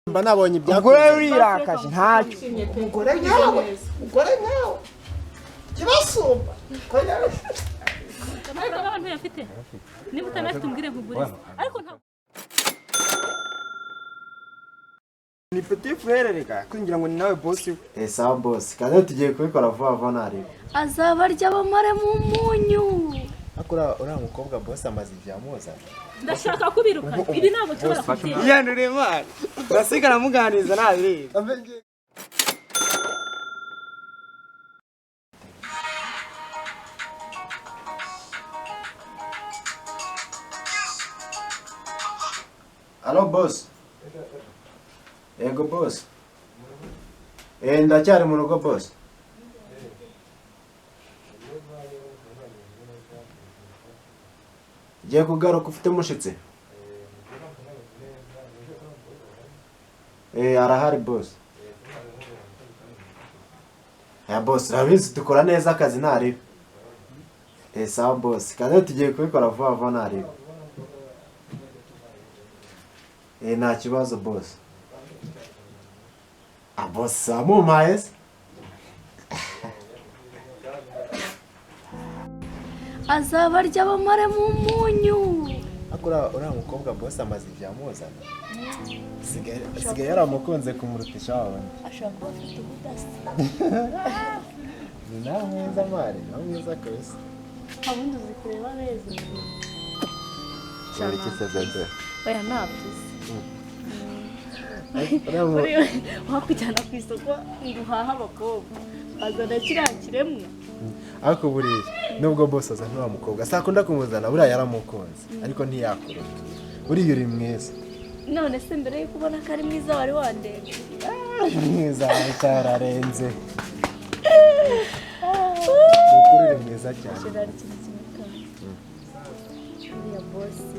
mba nabonye ibyakuze urakaje ntacyo umugore nyawe kibasumba ariko abantu yafite niba utanafite umbwire nkugurize ariko nta ni petit frère reka kugira ngo ni nawe boss sawa boss kandi tugiye kubikora vuba vuba nari azabarya bamare mu munyu akora uriya mukobwa boss amaze igihe amuzana ndashaka kubiruka ibi ntabwo nshobora kubyemera yanure mwana basigara muganiriza nabireba Hello boss. Ego boss. Ndacyari mu rugo boss. Giye kugaruka ufite mushitse. Arahari boss. Ya boss, rabizi dukora neza akazi ntari. Sawa boss. Kandi tugiye kubikora vuba vuba ntari. Nta kibazo boss. Boss amumaye se azabarya bamare mu munyu akora uriya mukobwa boss amaze igihe amuzana sigaye yaramukunze kumurutisha wabona ashaka kuba afite ubudasa ni nawe mwiza mari nawe mwiza kabisa abundi uzi kureba neza cyari kisezede oya nabyize wakujyana ku isoko nguhaha abakobwa azana kiriya kiremwa ariko buriya nubwo boss azana uriya mukobwa sakunda kumuzana buriya yaramukunze ariko ntiyakuruta buriya uri mwiza none se mbere yuko ubona ko ari mwiza wari wandebye mwiza cyararenze ukuri uri mwiza cyane kirari ikintu kimwe kandi uriya bosi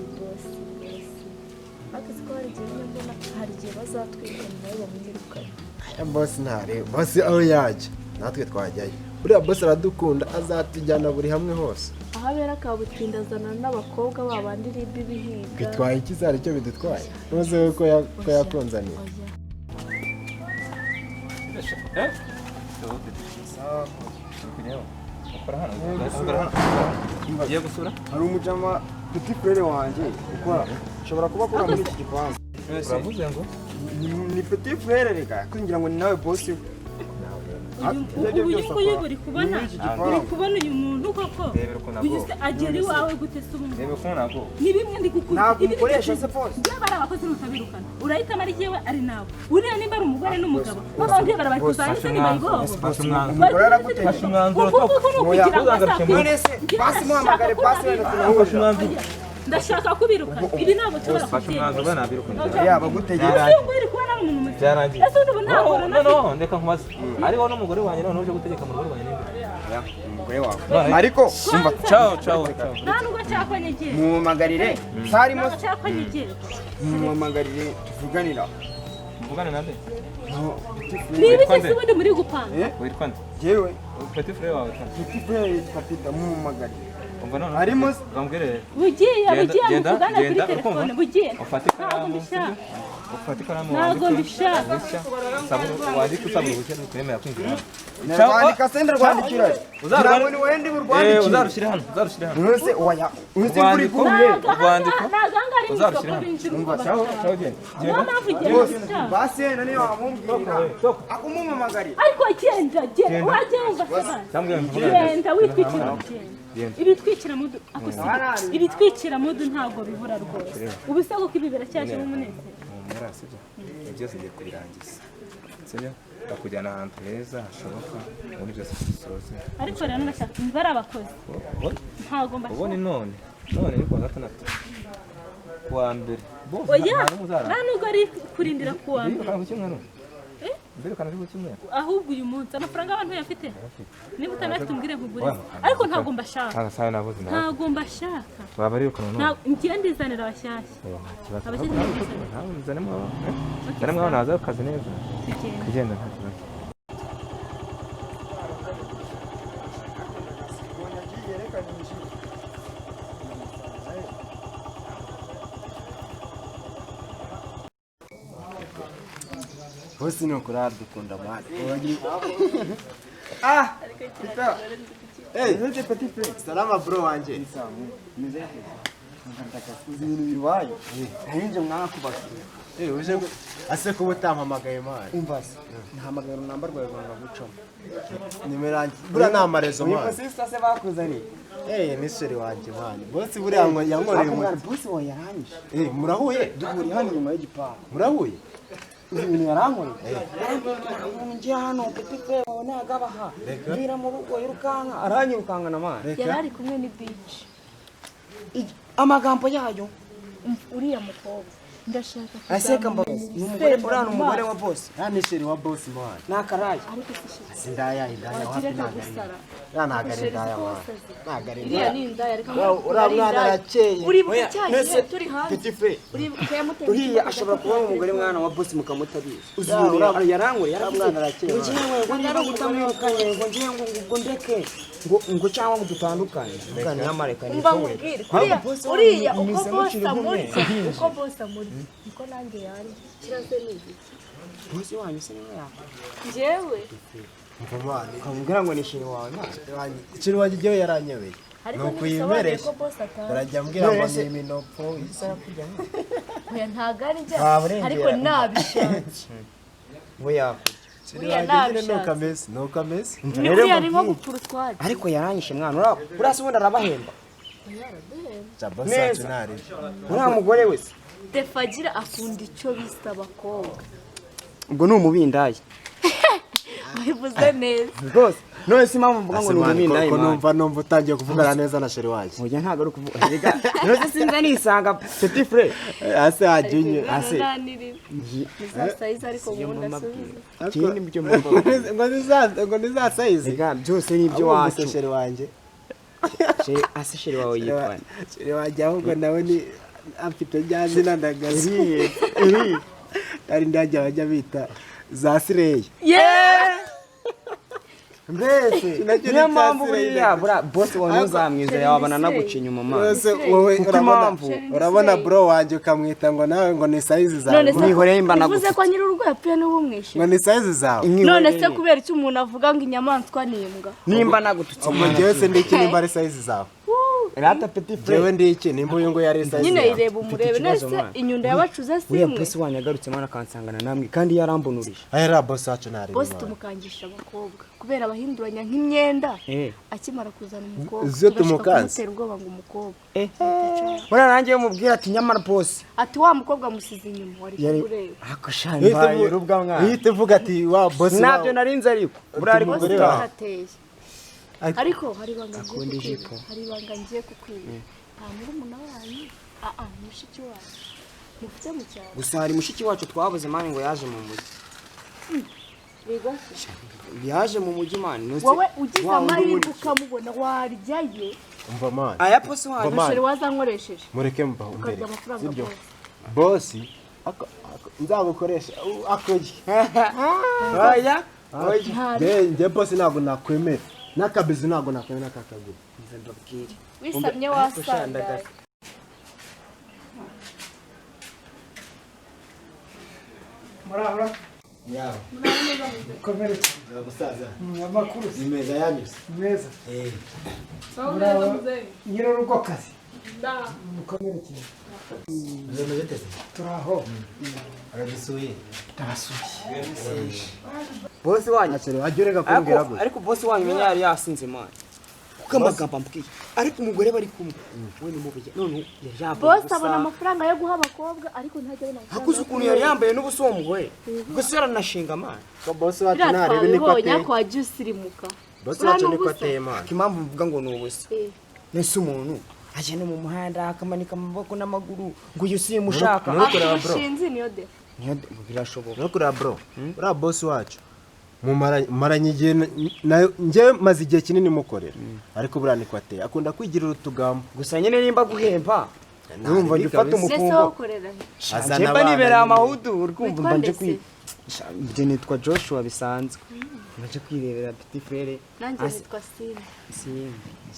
akazi ko hari igihe mbona hari igihe bazatwirukana nawe bamwirukanye boss ntare boss aho yajya natwe twajyayo uriya boss aradukunda azatujyana buri hamwe hose aho abera akabutinda azana n'abakobwa babandi ribi bihiga bitwaye iki zari cyo bidutwaye ntuzi ko yakunzaniye ugiye gusura hari umujama petit frère wanjye ukora ushobora kuba akora muri iki gipangu uravuze ngo ni petit frère reka kugira ngo ni nawe boss uyu uri kubona uyu muntu koko ugise agera iwawe gute se umuntu reba ko nago ni bimwe ndi gukunda ntabwo umukoresha se pose byaba ari abakozi n'utabirukana urahitamo ari jyewe ari nawe uriya nimba ari umugore n'umugabo babandi barabakuzanye se ni bayigobo umugore aragutesha umwanzuro none se basi muhamagare basi wenda tunahuje umwanzuro ndashaka kubiruka ibi ntabwo nshobora kubyemera yaba gutegera byarangiye ese ubu ntabwo no ndeka nkubaze ariho n'umugore wanjye none uje gutegeka mu rugo wanjye umugore wawe ariko umva ciao nta nubwo cyakwanyegera mumagarire sarimo cyakwanyegera mumagarire tuvuganira mvugane nande niba iki ubundi muri gupanga witwa nde jewe petit frère wawe petit frère yitwa Peter mumagarire umva none harimo bambwire bugiye muvugana kuri telefone bugiye ufate ikaramu ntabwo mbishaka wandika usaba uruhushya ntukwemera kwinjira wandika senda rwandikira uzarwandika ni wende burwandikira uzarushyire hano nose oya uzi kuri kumwe urwandiko nagangari uzarushyire hano umva ciao genda basi nani wamumbwira akumumamagari ariko genda wagenda genda witwikira ibitwikira mudu ntabwo bibura rwose ubusago ko ibi biracyajemo umunezero byose ngiye kubirangiza sibyo bakujyana ahantu heza hashoboka ubundi byose bisoze ariko rero ndashaka niba ari abakozi ntabwo mbashaka ubone none ni kuwa gatandatu kuwa mbere oya nta nubwo ari kurindira kuwa mbere mbirukana ari kimwe ahubwo uyu munsi amafaranga abantu yafite niba utanafite umbwire nkugurize ariko ntabwo mbashaka ntabwo mbashaka baba ari ukuntu ntabwo ngiye ndizanira abashyashya nzanemo naza akazi neza kugenda nta kibazo Bosi ni ukuri dukunda mwana. Pita. Nje petit frère. Salama bro wanje. Mzee. Nataka kuzi ibintu birwaye. Nje mwakubakira. Uje ase kuba utampamagaye mwana. Umva se. Ntahamagara namba rwawe banga gucamo. Nimerangi. Bura nta marezo Uyu mwana. pasista se bakuzani. Ni sheri wanje mwana. Bosi buriya ngo yankoreye Akubwira umuti. bosi wa yarangije. Murahuye? Duhuri hano nyuma y'igipangu. Murahuye? Ibintu yarankoreye. Nje hano petit frère wabona agabaha. Mvira mu rugo yirukanka aranyirukanga na mwana. yari ari kumwe ni beach Amagambo yayo. uriya mukobwa ndashaka Aseka mbabazi. Numugore urana umugore wa boss. Ni sheri wa bosi mwana. Nakaraye. ariko sishaka Indaya wapi agire nagari. gusara Nagari indaya mwana. Nagari iriya ni indaya ariko uriya mwana arakeye. uri bucyaye turi hanze Petit frère. uri kuyamutera Uriya ashobora kuba umugore mwana wa boss mukamutabizi. Yarangure mwana arakeye. ngo niba gutamwirukanye ngo ngiye ngo ndeke ngo cyangwa ngo dutandukanye. Mugani yamareka ni umva mubwire uriya uko boss amuri uko boss amuri niko nanjye yari kiraze n'ibi boss wanyu se niwe yako. njyewe Mvumane. Kamubwira ngo nishire wawe nta. Ikintu wanjye igihe yaranyobeye. ariko Nuko ntibisobanuye yimeresha. ko boss atazi Urajya mbwira ngo ni iminopfo isa kujya. oya ntago ari byo ariko nabishatse Bo yako. uriya nabishatse Nuko ameze. uriya ni nko gupfura utwari Ariko yaranyishe mwana urasi ubundi arabahemba. Jabo Neza. sacu nari. Uriya mugore wese. Defagira akunda icyo bita abakobwa Ubwo ni umubindaye. bivuze neza Rwose. None si mpamvu mvuga ngo ni umubindaye. Ko numva utangiye kuvugana neza na sheri wanjye. Oya ntago ari kuvuga. None sinza nisanga petit frère. Ase ajinye. Ase. nizasayiza ariko ubundi asubiza Kindi byo mvuga. Ngo nizasayize. Ega byose ni ibyo Wacu wacu. sheri wanjye. Ase sheri wawe yitwa. Sheri wanjye ahubwo nawe ni afite ryazina ndagazi. Ari ndajya bajya bita za Sireya. Mbese niyo mpamvu buriya boss wawe uzamwizera wabana naguca inyuma mama. Rwose wowe urabona bro wanjye ukamwita ngo nawe ngo ni size zawe. Mwihoreye imbana bivuze ko nyiri urugo yapfuye n'ubumwishe Ngo ni size zawe. none se kubera icyo umuntu avuga ngo inyamaswa ni imbwa nimba nagututse Ubwo njyewe se ndi iki nimba ari size zawe. rata petit frère. Njyewe ndi iki nimba uyu ngo yari size nyine zawe. ireba umurebe nese inyunda yabacuze si Uriya imwe boss wanyu agarutse mwana akansangana namwe kandi yarambonurije. Ahera boss wacu nari. bose tumukangisha abakobwa kubera abahinduranya nk'imyenda akimara kuzana umukobwa Uzi tumukanze? kumutera ubwoba ngo umukobwa Mwana nanjye mubwira ati nyamara boss. ati wa mukobwa amusize inyuma wari kureba Akoshani baye rubwa mwana. Uhite uvuga ati wa boss wawe. Nabyo narinze ariko. Buri ari bose mugore wawe. barateye ariko hari ibanga ngiye kukwiba hari ibanga ngiye kukwiba nta murumuna wanyu ni mushiki wanyu mufite mu cyaro Gusa hari mushiki wacu twabuze mani ngo yaje mu mujyi. biga Yaje mu mujyi mani. wowe ugize amahirwe ukamubona waryayo Umva man. Aya boss wanyu. umusore wazankoresheje Mureke mba ukarya umbere. amafaranga Sibyo. bose Boss nzagukoresha akoje. Oya. Nje boss ntabwo nakwemera. N'akabizi ntabwo nakwemera n'akakaguru. Ndabwira. wisamye wasanga Murabura. Yawe. Komeretse. Gusaza. Amakuru Imeza yanyuze. meza. Nyiro rugo kazi. Mukomeretse. Zeno yeteze. Turaho. Arabisuye. Tarasuye. Boss wanyu. Asere wajureka kumbwira gute. Ariko boss wanyu menya yari yasinze mani. Kuko amagambo ambwiye. Ariko umugore bari kumwe. We ni mubiye. None yari yambaye. bose abona amafaranga yo guha abakobwa ariko ntajya abona amafaranga Hakuze ukuntu yari yambaye n'ubuso uwo mugore. Gusa yaranashinga mani. Ko boss wacu narebe niko biratwabibonye ateye. ko wagiye usirimuka Boss wacu niko ateye man. Impamvu mvuga ngo ni ubusa. Eh. Umuntu aje no mu muhanda akamanika amaboko n'amaguru ngo uyu si mushaka. Nukureba bro. Shinzi niyo de Niyo birashoboka. Nukureba bro. Ura boss wacu. Mumaranye igihe nje maze igihe kinini mukorera. Ariko buriya niko ateye. Akunda kwigirira utugambo. Gusa nyine nimba guhemba. Urumva njye ufata nese umufungo. ukorera Njemba nibereye amahudu urumva Witwa mbanje ndetse? Njye nitwa Joshua bisanzwe. Mbanje kwirebera petit frère. nanjye nitwa Sina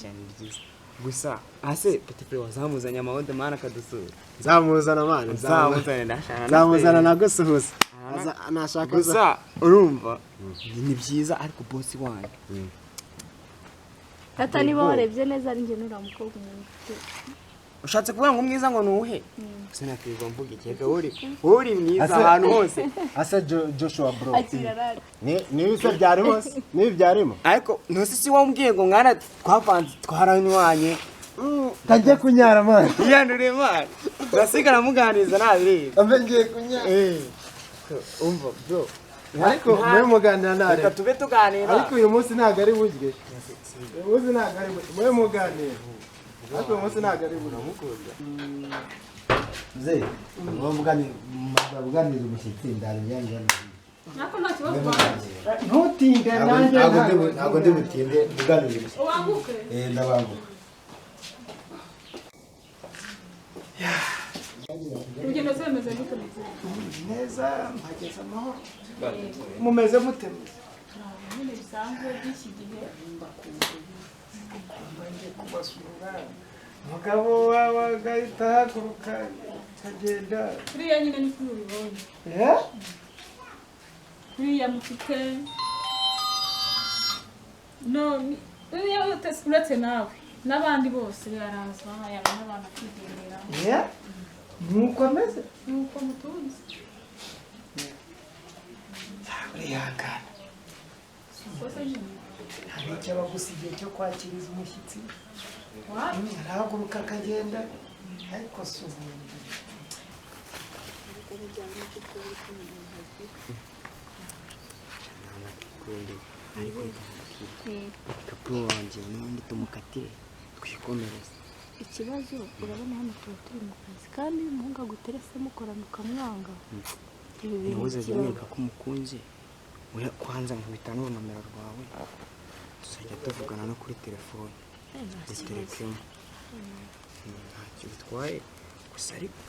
Cyane byiza. Gusa ase petit frère wazamuzanya amahudu mana kadusura. Nzamuzana man. Zamuzana ndashana. Nzamuzana nagusuhuza. nashaka gusa urumva ni byiza ariko boss wanyu Ata niba warebye neza ari njye nura mukobwa umuntu ufite. ushatse kuvuga ngo umwiza ngo nuhe sinakwirirwa mvuga ikeka uri mwiza ahantu hose asa Joshua bro Akira rari. ni bisa byari hose ni byarimo ariko ntusi si wambwiye ngo mwana twavanze twaranywanye tajya kunyara man yandure mwana urasigara muganiriza nabireba ambe ngiye kunyara umva bro ariko mwe muganira nare reka tube tuganira ariko uyu munsi ntago ari burye uyu munsi ntago ari burye mwe muganira ariko uyu munsi ntago ari burye mukunda Mzee, muganiriza umushyitsi ndari yanjye Nako nta kibazo bwanjye. ntutinde nanjye ntabwo ndi butinde muganiriza Ubanguke. ndabanguka Urugendo zemeze gute muzee? neza mpageze amahoro mumeze mute Nyine bisanzwe by'iki gihe. kubasura umugabo wawe agahita ahaguruka akagenda Kuriya nyine ni kuri ubibonye. Kuriya mufite. No, uriya uretse nawe. N'abandi bose baraza yaba n'abana kwigendera. nuko ameze Nuko mutunze. urihangana Sose nyine. hari icyo bagusigiye cyo kwakiriza umushyitsi Wapi? arahaguruka akagenda ariko si ubundi papa wanjye n'ubundi tumukatire twikomereze Ikibazo urabona hano tuba turi mu kazi kandi iyo umuhungu aguterese mukorana ukamwanga. Ibi bintu ntuzajya umwereka ko umukunze kwanza nkubita n'urunamero rwawe tuzajya tuvugana no kuri telefone duterekemo ntacyo bitwaye gusa ariko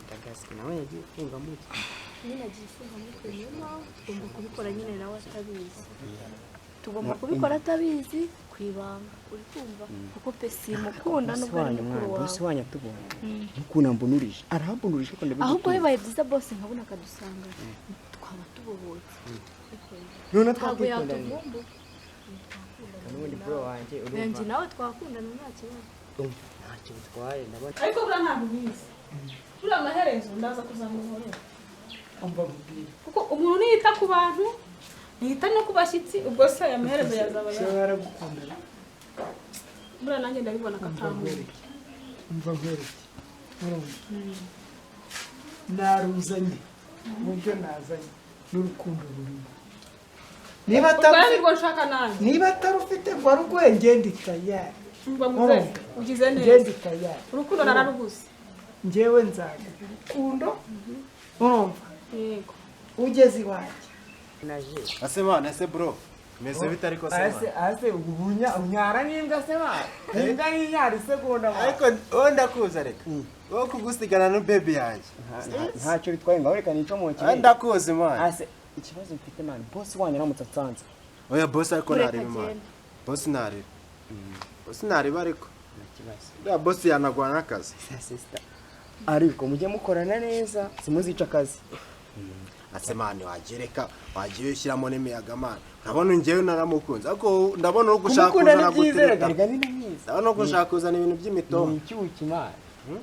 ndagazwe nawe yagiye kungamo nyine agiye ifunga mutwe niyo mpamvu tugomba kubikora nyine nawe atabizi. Tugomba kubikora atabizi ku ibanga uri kumva kuko pe simukunda nubwo ari mukuru wawe. bose wanyu atubonye mukunda mbunurije arambunurije ko ndabizi Ahubwo bibaye byiza bose nkabona akadusanga twaba tubohotse. none Ntabwo twakwikundanye yatuvumbu. n'ubundi bro wanjye Benji nawe twakundana nta kibazo. ntacyo bitwaye ndabona ariko buriya ntabwo ubizi buriya amaherezo ndaza kuzamuhorera kuko umuntu niyita ku bantu ntiyita no ku bashyitsi ubwo se aya maherezo yazaba yawe baragukundana buriya nanjye ndabibona akatambuye umva nkwereke naruzanye uburyo nazanye n'urukundo rurimo ubwo nirwo nshaka nanjye niba atarufite ngo arugwe ngende tayari mba muzehe ugize neza ngende tayari urukundo nararuguze njyewe nzaga urukundo urumva yego ugeze iwanjye ase bana ese bro meze bite ariko se bana ase unyara n'imbwa se bana imbwa n'inyara isegonda ariko wowe ndakuza reka wowe kugusigana na baby yanjye ntacyo bitwaye ngaho reka nico mu kintu ndakuzi man ase ikibazo mfite man boss wanyu aramutse atsanze oya boss ariko Kureka ntareba man agenda. boss ntareba boss ntareba ariko ikibazo ya boss yanagwana n'akazi sister ariko mujye mukorana neza simuzica akazi ase man wagereka wagiye ushyiramo n'imiyaga man urabona njyewe naramukunze ariko ndabona uri gushaka kuzana gutereta ndabona uri gushaka kuzana ibintu by'imitomo ni icyuki man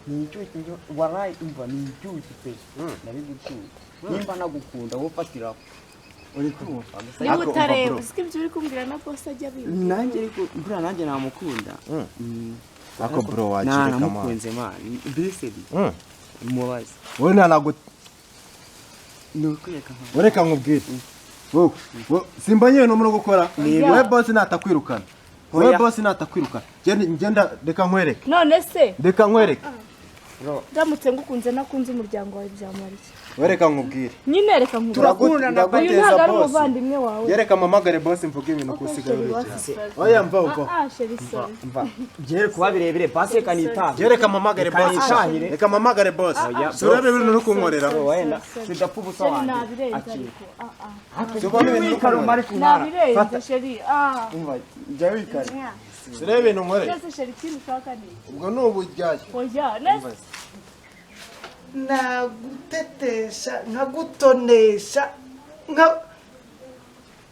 ni icyuki warayi umva ni icyuki pe nabigucyuki nimba nagukunda wowe fatiraho uri kumva Niba Ako, utareba bro. uziko ibyo uri kumbwira na boss ajya abizi. nanjye ariko buriya nanjye namukunda ako bro wagereka man namukunze man mbisedi mubaze wowe nanagu ni ukwereka nka ureka nkubwire wowe simba nyewe no muri gukora wowe boss natakwirukana wowe Oya. boss natakwirukana ngenda reka nkwereke None se reka nkwereke ndamutse ngukunze nakunze umuryango wawe byamara iki? wereka nkubwire Nyine reka nkubwira. Turakundana, Uyu ntabwo ari umuvandimwe wawe. yereka mamagare boss mvuge ibintu kusigaye ureke oya mva uko Sheri sorry. mva byere kuba birebire pasi kanitaha yereka mamagare boss Kanishahire. reka mamagare boss surebe ibintu uri kunkorera wenda sidapfa ubusa Sheri wanjye nabirenze akiri ariko. Subona ibintu uri wikaruma kunkorera ari kunyara Nabirenze Sheri. umva jya wikare surebe ibintu nkorera Nese Sheri kintu ushaka ni. ubwo ni ubujyaye Oya, nese nagute nkagutetesha nkagutonesha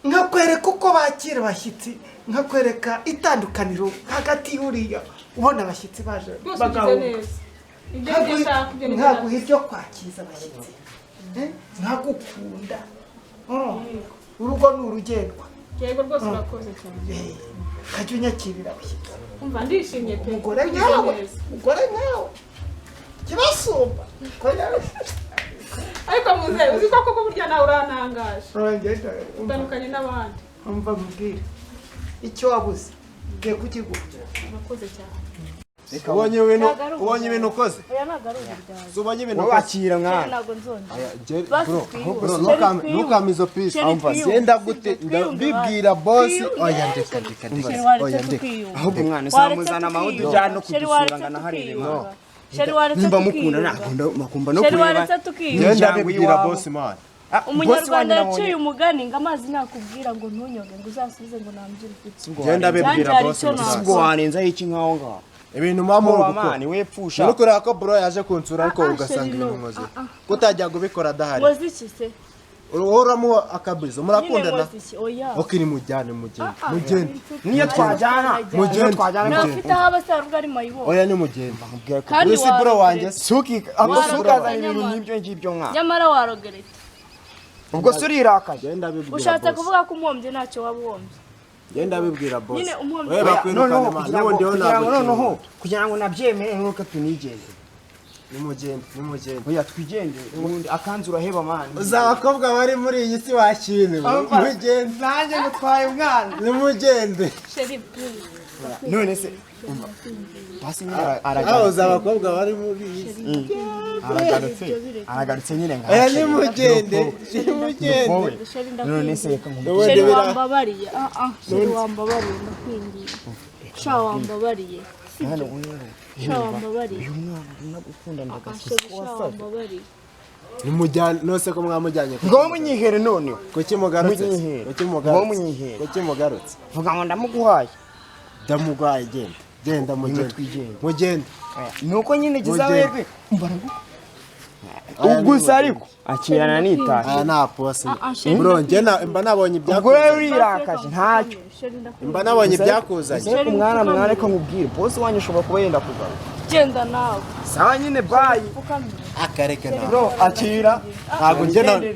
nkakwereka uko bakira abashyitsi nkakwereka itandukaniro hagati y'uriya ubona abashyitsi baje bagahura nkaguha ibyo kwakiza abashyitsi nkagukunda urugo ni urugendwa yego rwose urakoze cyane kajya unyakirira abashyitsi umva ndishimye pe umugore nkawe kibasumba ariko muze uzi ko koko burya nawe urantangaje utandukanye n'abandi umva mubwire icyo wabuze ugiye kukiguha urakoze cyane ubonye ibintu ukoze oya ntabwo ari uburyayi ubonye ibintu wakira mwana ntabwo nzongera ntukame izo pisi genda gute ndabibwira bosi oya ndeka ahubwo umwana uzamuzana amahoro ujyana no kudusura ngana hariya nimba mukunda nakumva no kureba genda bibwira bosi man umunyarwanda yaciye umugani ngo amazi nakubwira ngo ntunyoge ngo uzasubize ngo nambyire ufite genda bibwira bosi ubwo warenzaho iki nkaho ngaho ibintu mama uri gukora ni wepfusha uri kureba ko bro yaje kunsura ariko ugasanga ibintu nkoze kutajya kubikora adahari ngozi iki se uramo akabizo murakundana oya okiri mujyane mugende niyo twajyana nafite aho abasarubwa ari mayibo oya ni mugende kandi si bro wanjye suki akazana ibintu nk'ibyo ngibyo nka nyamara warogeretse ubwo se urirakaje genda bibwira ushatse kuvuga ko umuhombye ntacyo waba uhombye genda bibwira boss nyine umuhombye noneho kugira ngo nabyemere nuko tunigende nimugende oya twigende ubundi akanzu uraheba mani uzabakobwa bari muri iyi si wakine mugende nanjye gutwaye umwana nimugende sheri please none se basi aho uzabakobwa bari muri iyi si aragarutse nyine nka oya nimugende none se sheri wambabariye sheri wambabariye ndakwingiye sha wambabariye sha wambabariye uyu mwana ndagukunda ndagasubiza nimujyane nose ko mwamujyanye ngo munyihere none kuki mugarutse kuki mugarutse vuga ngo ndamuguhaye genda mugende nuko nyine gizawerwe ubwo ariko akirana n'itaje aya nta posi bro njye mba nabonye ubwo rero urirakaje ntacyo mba nabonye ibyakuzanye umwana ariko nkubwire posi wanyu ushobora kuba yenda kugaruka genda nawe sawa nyine bayi akareke nawe bro akira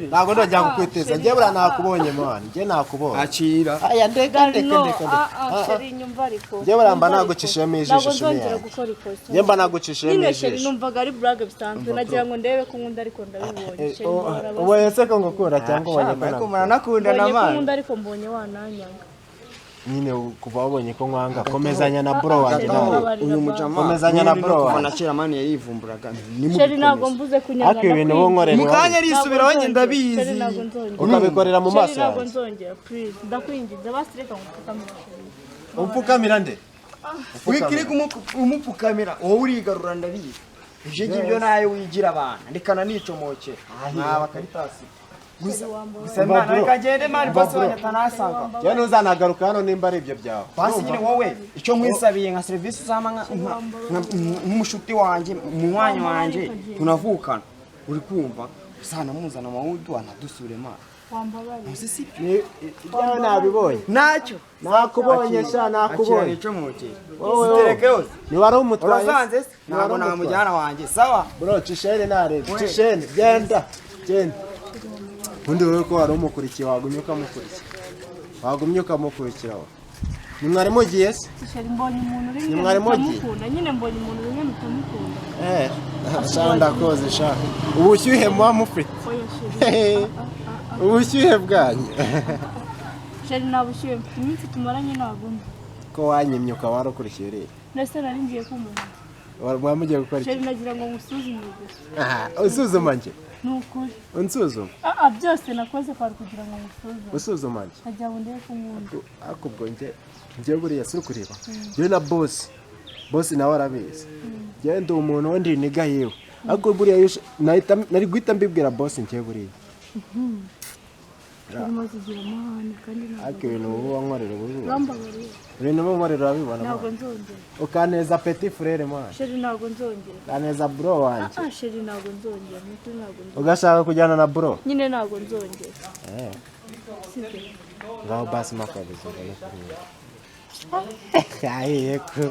ntabwo ndajya kukwiteza njye buriya nakubonye mwana njye nakubonye akira aya ndeka sheri nyumva ariko njye buriya mba nagucishijemo ijisho nzongera gukora ikosa njye mba nagucishijemo nyine sheri ijisho numvaga ari burage bisanzwe nagira ngo ndebe ko nkunda ariko ndabibonye sheri ubonye se ko ngukunda cyangwa ubonye ko ariko muranakundana mwana nkunda ariko mbonye wananyanga nyine kuva wabonye ko nkwanga komezanya na bro wanjye nawe uyu mujama komezanya na bro kuva na kera mani yarivumburaga sheri ntabwo mvuze kunyanga ariko ibintu bo nkorera mukanya risubiraho njye ndabizi ukabikorera mu maso ntabwo nzongera please ndakwinginze basireka ngo upfukamira nde wikiri kumupfukamira wowe urigarura ndabizi ibyo ngibyo nayo wigira abana ndikana nicomoke naba karitasi gusa mwana reka ngende mani bose banyatanasanga njye ntuzanagaruka hano nimba ari ibyo byawe basi nyine wowe icyo nkwisabiye nka serivisi uzama nk'umushuti wanjye umwanya wanjye tunavukana uri kumva usana muzana amawudu anadusure mwana wambabariye ibyawe nabibonye ntacyo nakubonye sha nakubonye icomoke wowe yose niwari umutwaye urasanze ntabwo namujyana wanjye sawa bro cishene narebe cishene genda undi wowe ko wari umukurikiye wagumye ukamukurikira nimwari mugiye se mbonye umuntu uri nimwari mugiye nyine mbonye umuntu uri mutamukunda sha ndakoze sha ubushyuhe muba mufite ubushyuhe bwanyu sheri nabushyuhe mfite iminsi tumaranye ntabwo mbi ko wanyimye ukaba warukurikiye uriya ndetse nari ngiye kumuha mwamugiye gukora iki sheri nagira ngo musuzume gusa usuzuma njye ni ukuri unsuzuma byose nakoze kwari kugira ngo musuzume usuzuma njye nkajya ngo ndebe ko nkunda ariko ubwo njye buriya si kureba njyewe na bosi nawe arabizi njyewe ndi umuntu wundi niga yewe ariko buriya nari guhita mbibwira bosi njyewe buriya urimo zigira amahane kandi ariko ibintu ubu wankorera ubu urambabariye ibintu ubu wankorera urabibona ntabwo nzongera ukaneza petit frere mwana sheri ntabwo nzongera ukaneza bro wanjye sheri ntabwo nzongera nukuri ntabwo nzongera ugashaka kujyana na bro nyine ntabwo nzongera sibyo ngaho basi makabizo ngaho kuri kahiye ko